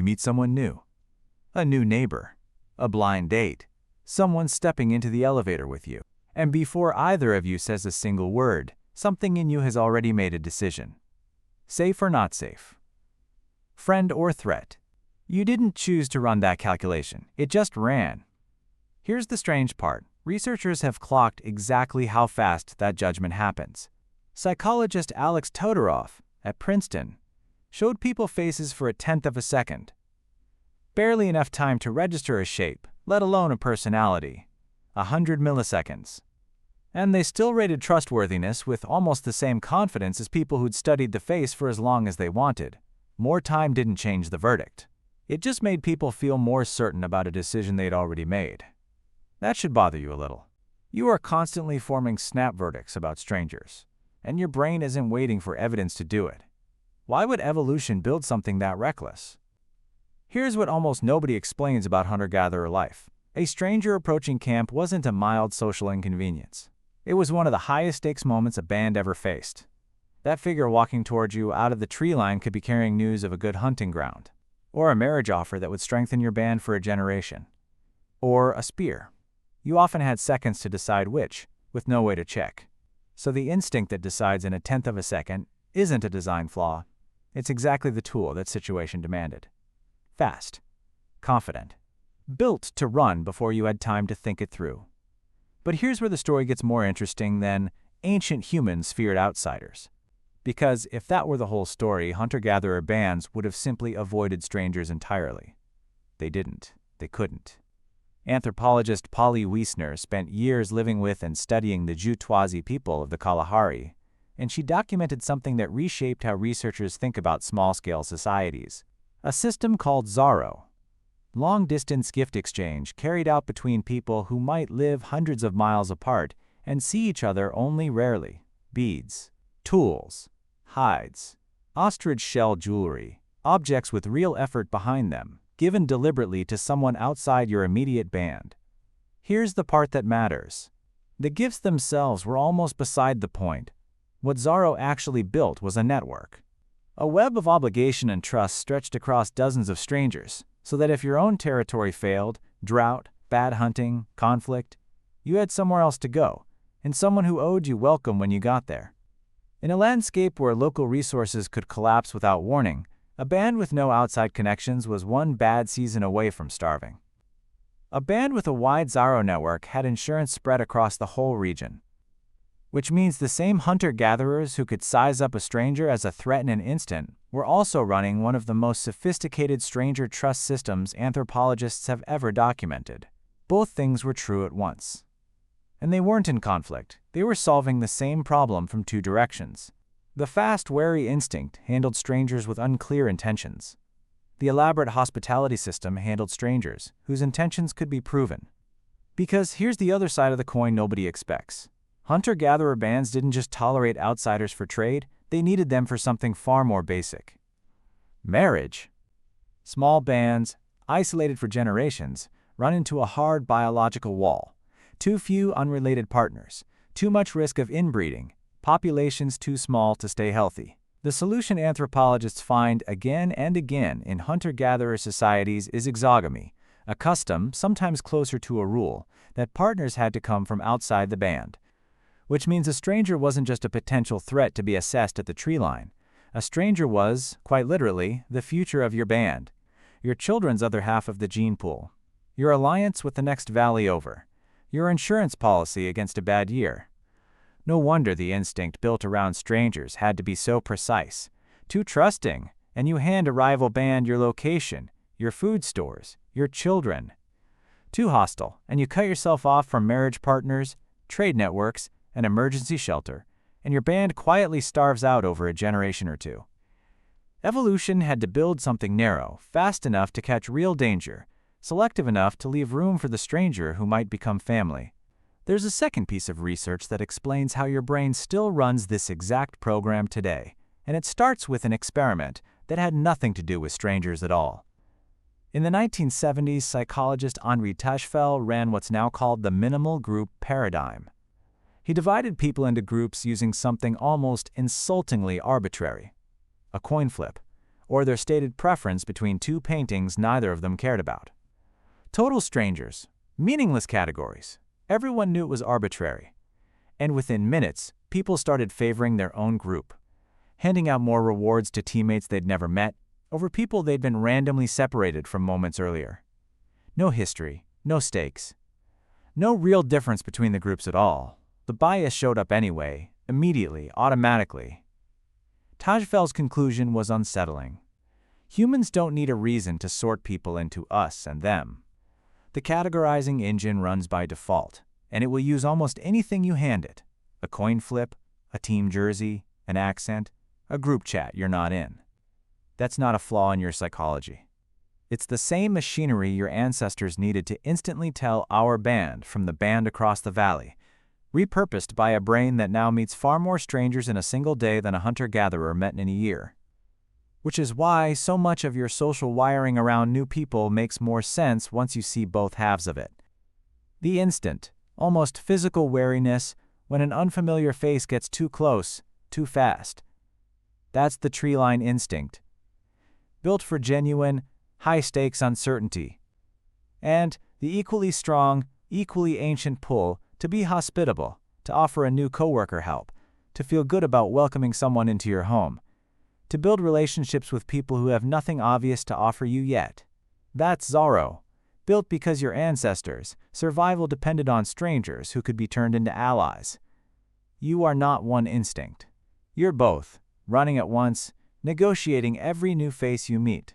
meet someone new. A new neighbor, a blind date, someone stepping into the elevator with you. And before either of you says a single word, something in you has already made a decision. Safe or not safe? Friend or threat? You didn't choose to run that calculation, it just ran. Here's the strange part. Researchers have clocked exactly how fast that judgment happens. Psychologist Alex Todorov at Princeton showed people faces for 1/10 of a second. Barely enough time to register a shape, let alone a personality. 100 milliseconds. And they still rated trustworthiness with almost the same confidence as people who'd studied the face for as long as they wanted. More time didn't change the verdict. It just made people feel more certain about a decision they'd already made. That should bother you a little. You are constantly forming snap verdicts about strangers, and your brain isn't waiting for evidence to do it. Why would evolution build something that reckless? Here's what almost nobody explains about hunter-gatherer life. A stranger approaching camp wasn't a mild social inconvenience. It was one of the highest-stakes moments a band ever faced. That figure walking towards you out of the tree line could be carrying news of a good hunting ground, or a marriage offer that would strengthen your band for a generation, or a spear. You often had seconds to decide which, with no way to check. So the instinct that decides in 1/10 of a second isn't a design flaw. It's exactly the tool that situation demanded. Fast. Confident. Built to run before you had time to think it through. But here's where the story gets more interesting than ancient humans feared outsiders. Because if that were the whole story, hunter-gatherer bands would have simply avoided strangers entirely. They didn't. They couldn't. Anthropologist Polly Wiesner spent years living with and studying the Jutwazi people of the Kalahari, and she documented something that reshaped how researchers think about small-scale societies. A system called Hxaro. Long-distance gift exchange carried out between people who might live hundreds of miles apart and see each other only rarely. Beads, tools, hides, ostrich shell jewelry, objects with real effort behind them, given deliberately to someone outside your immediate band. Here's the part that matters. The gifts themselves were almost beside the point. What Hxaro actually built was a network. A web of obligation and trust stretched across dozens of strangers, so that if your own territory failed, drought, bad hunting, conflict, you had somewhere else to go, and someone who owed you welcome when you got there. In a landscape where local resources could collapse without warning, a band with no outside connections was one bad season away from starving. A band with a wide Hxaro network had insurance spread across the whole region, which means the same hunter-gatherers who could size up a stranger as a threat in an instant were also running one of the most sophisticated stranger trust systems anthropologists have ever documented. Both things were true at once. And they weren't in conflict. They were solving the same problem from two directions. The fast, wary instinct handled strangers with unclear intentions. The elaborate hospitality system handled strangers whose intentions could be proven. Because here's the other side of the coin nobody expects. Hunter-gatherer bands didn't just tolerate outsiders for trade, they needed them for something far more basic. Marriage. Small bands, isolated for generations, run into a hard biological wall. Too few unrelated partners, too much risk of inbreeding, populations too small to stay healthy. The solution anthropologists find again and again in hunter-gatherer societies is exogamy, a custom, sometimes closer to a rule, that partners had to come from outside the band. Which means a stranger wasn't just a potential threat to be assessed at the tree line. A stranger was, quite literally, the future of your band, your children's other half of the gene pool, your alliance with the next valley over, your insurance policy against a bad year. No wonder the instinct built around strangers had to be so precise, too trusting, and you hand a rival band your location, your food stores, your children. Too hostile, and you cut yourself off from marriage partners, trade networks, an emergency shelter, and your band quietly starves out over a generation or two. Evolution had to build something narrow, fast enough to catch real danger, selective enough to leave room for the stranger who might become family. There's a second piece of research that explains how your brain still runs this exact program today, and it starts with an experiment that had nothing to do with strangers at all. In the 1970s, psychologist Tajfel ran what's now called the minimal group paradigm. He divided people into groups using something almost insultingly arbitrary: a coin flip, or their stated preference between two paintings neither of them cared about. Total strangers, meaningless categories. Everyone knew it was arbitrary. And within minutes, people started favoring their own group, handing out more rewards to teammates they'd never met over people they'd been randomly separated from moments earlier. No history, no stakes. No real difference between the groups at all. The bias showed up anyway, immediately, automatically. Tajfel's conclusion was unsettling. Humans don't need a reason to sort people into us and them. The categorizing engine runs by default, and it will use almost anything you hand it. A coin flip, a team jersey, an accent, a group chat you're not in. That's not a flaw in your psychology. It's the same machinery your ancestors needed to instantly tell our band from the band across the valley, repurposed by a brain that now meets far more strangers in a single day than a hunter-gatherer met in a year. Which is why so much of your social wiring around new people makes more sense once you see both halves of it. The instant, almost physical wariness when an unfamiliar face gets too close, too fast. That's the Treeline instinct. Built for genuine, high-stakes uncertainty. And the equally strong, equally ancient pull to be hospitable, to offer a new coworker help, to feel good about welcoming someone into your home, to build relationships with people who have nothing obvious to offer you yet. That's Hxaro, built because your ancestors' survival depended on strangers who could be turned into allies. You are not one instinct. You're both, running at once, negotiating every new face you meet.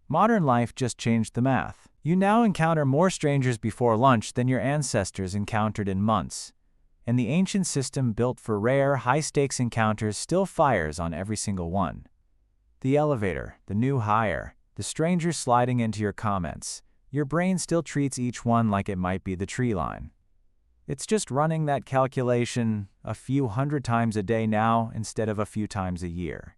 Modern life just changed the math. You now encounter more strangers before lunch than your ancestors encountered in months. And the ancient system built for rare, high-stakes encounters still fires on every single one. The elevator, the new hire, the stranger sliding into your comments, your brain still treats each one like it might be the Treeline. It's just running that calculation a few hundred times a day now instead of a few times a year.